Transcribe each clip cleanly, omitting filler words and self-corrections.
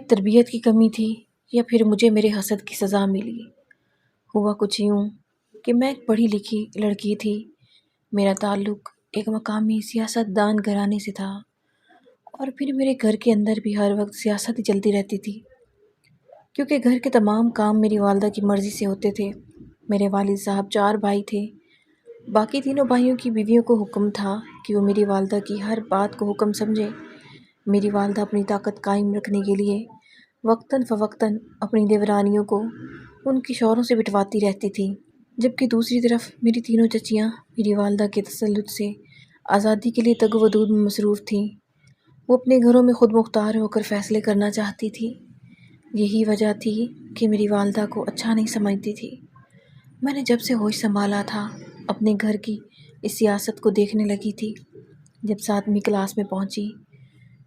شاید تربیت کی کمی تھی یا پھر مجھے میرے حسد کی سزا ملی۔ ہوا کچھ یوں کہ میں ایک پڑھی لکھی لڑکی تھی، میرا تعلق ایک مقامی سیاست دان گھرانے سے تھا، اور پھر میرے گھر کے اندر بھی ہر وقت سیاست ہی چلتی رہتی تھی، کیونکہ گھر کے تمام کام میری والدہ کی مرضی سے ہوتے تھے۔ میرے والد صاحب 4 بھائی تھے، باقی تینوں بھائیوں کی بیویوں کو حکم تھا کہ وہ میری والدہ کی ہر بات کو حکم سمجھے۔ میری والدہ اپنی طاقت قائم رکھنے کے لیے وقتاً فوقتاً اپنی دیورانیوں کو ان کے شوہروں سے بٹواتی رہتی تھی، جبکہ دوسری طرف میری تینوں چچیاں میری والدہ کے تسلط سے آزادی کے لیے تگ و دود میں مصروف تھیں۔ وہ اپنے گھروں میں خود مختار ہو کر فیصلے کرنا چاہتی تھی۔ یہی وجہ تھی کہ میری والدہ کو اچھا نہیں سمجھتی تھی۔ میں نے جب سے ہوش سنبھالا تھا اپنے گھر کی اس سیاست کو دیکھنے لگی تھی۔ جب 7ویں کلاس میں پہنچی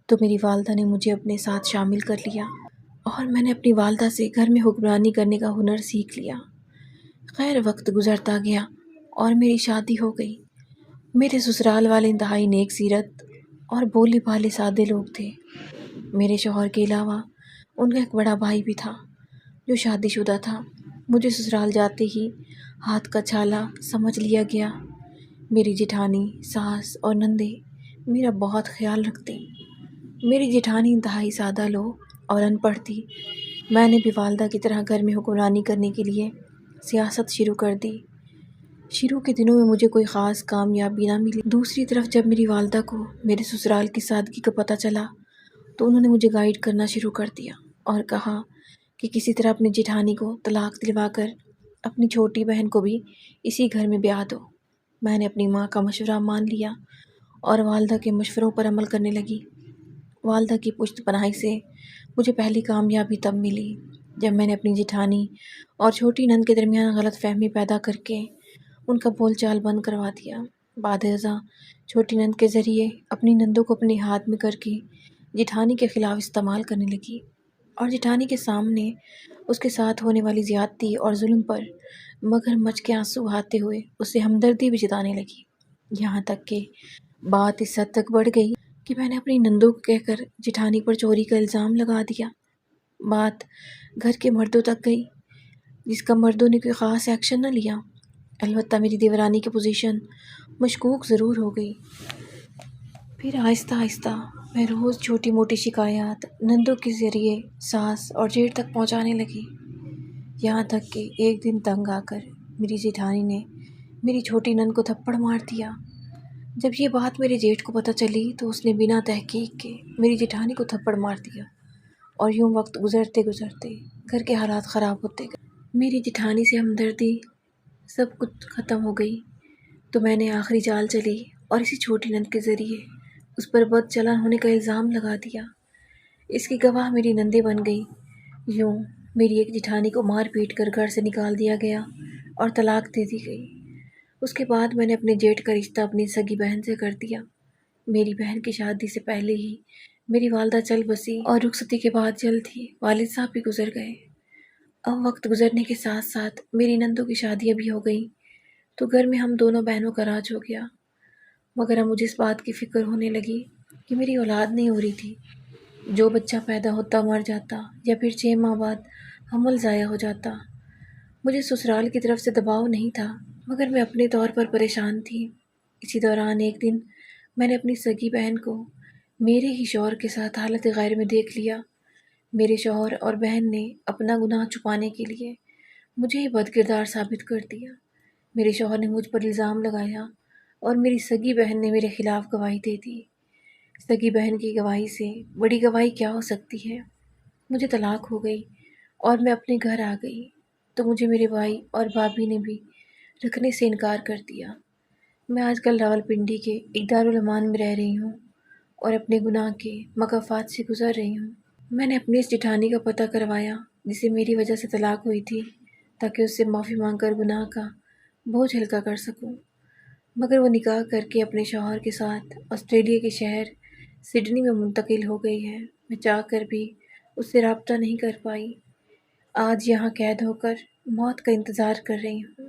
تو میری والدہ نے مجھے اپنے ساتھ شامل کر لیا اور میں نے اپنی والدہ سے گھر میں حکمرانی کرنے کا ہنر سیکھ لیا۔ خیر وقت گزرتا گیا اور میری شادی ہو گئی۔ میرے سسرال والے انتہائی نیک سیرت اور بولے بھالے سادے لوگ تھے۔ میرے شوہر کے علاوہ ان کا ایک بڑا بھائی بھی تھا جو شادی شدہ تھا۔ مجھے سسرال جاتے ہی ہاتھ کا چھالا سمجھ لیا گیا۔ میری جیٹھانی، ساس اور نندیں میرا بہت خیال رکھتی۔ میری جیٹھانی انتہائی سادہ لو اور ان پڑھ تھی۔ میں نے بھی والدہ کی طرح گھر میں حکمرانی کرنے کے لیے سیاست شروع کر دی۔ شروع کے دنوں میں مجھے کوئی خاص کامیابی نہ ملی۔ دوسری طرف جب میری والدہ کو میرے سسرال کی سادگی کا پتہ چلا تو انہوں نے مجھے گائیڈ کرنا شروع کر دیا اور کہا کہ کسی طرح اپنی جیٹھانی کو طلاق دلوا کر اپنی چھوٹی بہن کو بھی اسی گھر میں بیاہ دو۔ میں نے اپنی ماں کا مشورہ مان لیا اور والدہ کے مشوروں پر عمل کرنے لگی۔ والدہ کی پشت پناہی سے مجھے پہلی کامیابی تب ملی جب میں نے اپنی جیٹھانی اور چھوٹی نند کے درمیان غلط فہمی پیدا کر کے ان کا بول چال بند کروا دیا۔ بعد ازاں چھوٹی نند کے ذریعے اپنی نندوں کو اپنے ہاتھ میں کر کے جیٹھانی کے خلاف استعمال کرنے لگی اور جیٹھانی کے سامنے اس کے ساتھ ہونے والی زیادتی اور ظلم پر مگر مچ کے آنسو بہاتے ہوئے اس سے ہمدردی بھی جتانے لگی۔ یہاں تک کہ بات اس حد تک بڑھ گئی کہ میں نے اپنی نندوں کو کہہ کر جیٹھانی پر چوری کا الزام لگا دیا۔ بات گھر کے مردوں تک گئی جس کا مردوں نے کوئی خاص ایکشن نہ لیا۔ البتہ میری دیورانی کی پوزیشن مشکوک ضرور ہو گئی۔ پھر آہستہ آہستہ میں روز چھوٹی موٹی شکایات نندوں کے ذریعے ساس اور جیٹھ تک پہنچانے لگی، یہاں تک کہ ایک دن تنگ آ کر میری جیٹھانی نے میری چھوٹی نند کو تھپڑ مار دیا۔ جب یہ بات میرے جیٹھ کو پتہ چلی تو اس نے بنا تحقیق کے میری جیٹھانی کو تھپڑ مار دیا اور یوں وقت گزرتے گزرتے گھر کے حالات خراب ہوتے گئے۔ میری جیٹھانی سے ہمدردی سب کچھ ختم ہو گئی تو میں نے آخری چال چلی اور اسی چھوٹی نند کے ذریعے اس پر بد چلن ہونے کا الزام لگا دیا۔ اس کی گواہ میری نندیں بن گئی۔ یوں میری ایک جیٹھانی کو مار پیٹ کر گھر سے نکال دیا گیا اور طلاق دے دی گئی۔ اس کے بعد میں نے اپنے جیٹھ کا رشتہ اپنی سگی بہن سے کر دیا۔ میری بہن کی شادی سے پہلے ہی میری والدہ چل بسی اور رخصتی کے بعد جلد ہی والد صاحب بھی گزر گئے۔ اب وقت گزرنے کے ساتھ ساتھ میری نندوں کی شادیاں بھی ہو گئیں تو گھر میں ہم دونوں بہنوں کا راج ہو گیا، مگر اب مجھے اس بات کی فکر ہونے لگی کہ میری اولاد نہیں ہو رہی تھی۔ جو بچہ پیدا ہوتا مر جاتا یا پھر 6 ماہ بعد حمل ضائع ہو جاتا۔ مجھے سسرال کی طرف سے دباؤ نہیں تھا مگر میں اپنے طور پر پریشان تھی۔ اسی دوران ایک دن میں نے اپنی سگی بہن کو میرے ہی شوہر کے ساتھ حالت غیر میں دیکھ لیا۔ میرے شوہر اور بہن نے اپنا گناہ چھپانے کے لیے مجھے ہی بد کردار ثابت کر دیا۔ میرے شوہر نے مجھ پر الزام لگایا اور میری سگی بہن نے میرے خلاف گواہی دے دی۔ سگی بہن کی گواہی سے بڑی گواہی کیا ہو سکتی ہے؟ مجھے طلاق ہو گئی اور میں اپنے گھر آ گئی تو مجھے میرے بھائی اور بھابھی نے بھی رکھنے سے انکار کر دیا۔ میں آج کل راولپنڈی کے ایک دارالعمان میں رہ رہی ہوں اور اپنے گناہ کے مکافات سے گزر رہی ہوں۔ میں نے اپنی اس جیٹھانی کا پتہ کروایا جسے میری وجہ سے طلاق ہوئی تھی تاکہ اس سے معافی مانگ کر گناہ کا بوجھ ہلکا کر سکوں، مگر وہ نکاح کر کے اپنے شوہر کے ساتھ آسٹریلیا کے شہر سڈنی میں منتقل ہو گئی ہے۔ میں چاہ کر بھی اس سے رابطہ نہیں کر پائی۔ آج یہاں قید ہو کر موت کا انتظار کر رہی ہوں۔